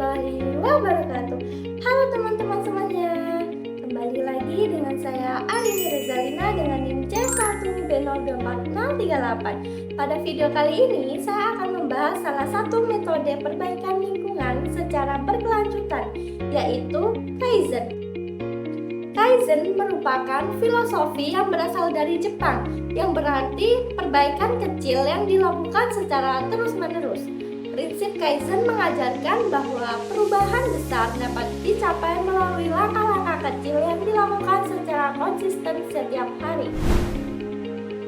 warahmatullahi wabarakatuh. Halo teman-teman semuanya, kembali lagi dengan saya Arini Rezalina dengan NIM C1B024038. Pada video kali ini saya akan membahas salah satu metode perbaikan lingkungan secara berkelanjutan, yaitu Kaizen. Kaizen merupakan filosofi yang berasal dari Jepang, yang berarti perbaikan kecil yang dilakukan secara terus-menerus. Prinsip Kaizen mengajarkan bahwa perubahan besar dapat dicapai melalui langkah-langkah kecil yang dilakukan secara konsisten setiap hari.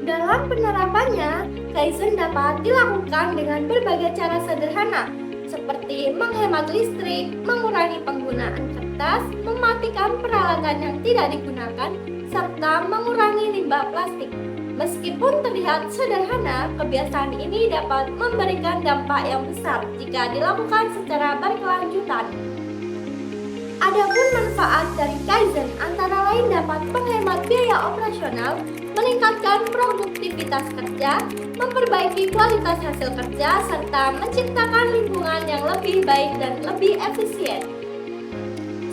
Dalam penerapannya, Kaizen dapat dilakukan dengan berbagai cara sederhana, seperti menghemat listrik, mengurangi penggunaan kertas, mematikan peralatan yang tidak digunakan, serta mengurangi limbah plastik. Meskipun terlihat sederhana, kebiasaan ini dapat memberikan dampak yang besar jika dilakukan secara berkelanjutan. Adapun manfaat dari Kaizen antara lain dapat menghemat biaya operasional, meningkatkan produktivitas kerja, memperbaiki kualitas hasil kerja, serta menciptakan lingkungan yang lebih baik dan lebih efisien.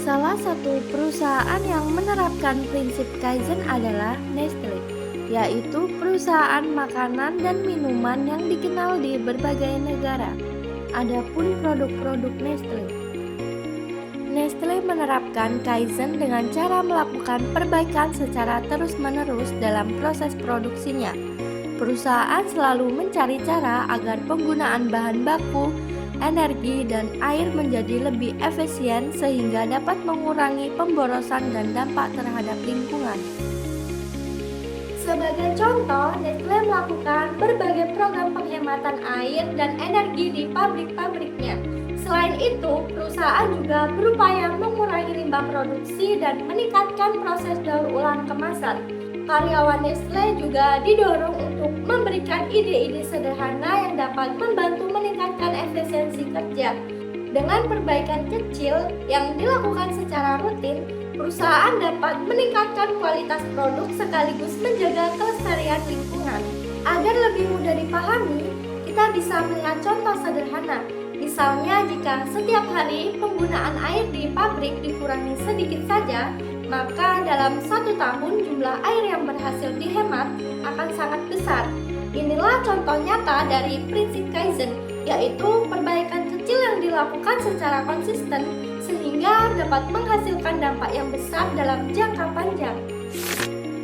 Salah satu perusahaan yang menerapkan prinsip Kaizen adalah Nestle, yaitu perusahaan makanan dan minuman yang dikenal di berbagai negara. Adapun produk-produk Nestle menerapkan Kaizen dengan cara melakukan perbaikan secara terus-menerus dalam proses produksinya. Perusahaan selalu mencari cara agar penggunaan bahan baku, energi, dan air menjadi lebih efisien sehingga dapat mengurangi pemborosan dan dampak terhadap lingkungan. Sebagai contoh, Nestle melakukan berbagai program penghematan air dan energi di pabrik-pabriknya. Selain itu, perusahaan juga berupaya mengurangi limbah produksi dan meningkatkan proses daur ulang kemasan. Karyawan Nestle juga didorong untuk memberikan ide-ide sederhana yang dapat membantu meningkatkan efisiensi kerja. Dengan perbaikan kecil yang dilakukan secara rutin, perusahaan dapat meningkatkan kualitas produk sekaligus menjaga kelestarian lingkungan. Agar lebih mudah dipahami, kita bisa melihat contoh sederhana. Misalnya, jika setiap hari penggunaan air di pabrik dikurangi sedikit saja, maka dalam 1 tahun jumlah air yang berhasil dihemat akan sangat besar. Inilah contoh nyata dari prinsip Kaizen, yaitu perbaikan kecil yang dilakukan secara konsisten sehingga dapat menghasilkan dampak yang besar dalam jangka panjang.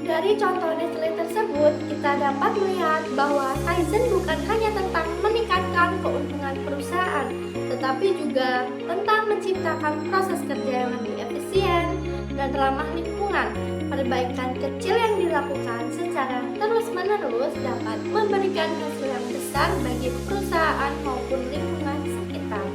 Dari contoh Nestle tersebut, kita dapat melihat bahwa Kaizen bukan hanya tentang meningkatkan keuntungan perusahaan, tetapi juga tentang menciptakan proses kerja yang lebih efisien dan ramah lingkungan. Perbaikan kecil yang dilakukan secara terus-menerus dapat memberikan hasil yang besar bagi perusahaan maupun lingkungan sekitar.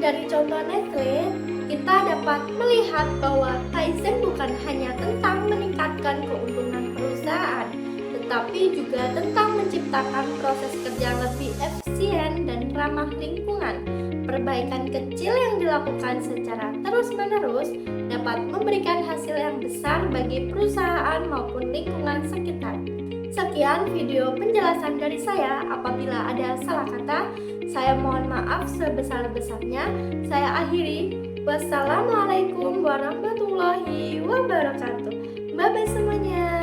Dari contoh Nestle, kita dapat melihat bahwa Kaizen bukan hanya tentang meningkatkan keuntungan perusahaan, tetapi juga tentang menciptakan proses kerja lebih efisien dan ramah lingkungan. Perbaikan kecil yang dilakukan secara terus-menerus dapat memberikan hasil yang besar bagi perusahaan maupun lingkungan sekitar. Sekian video penjelasan dari saya. Apabila ada salah kata, saya mohon maaf sebesar-besarnya. Saya akhiri. Wassalamualaikum warahmatullahi wabarakatuh. Bye-bye semuanya.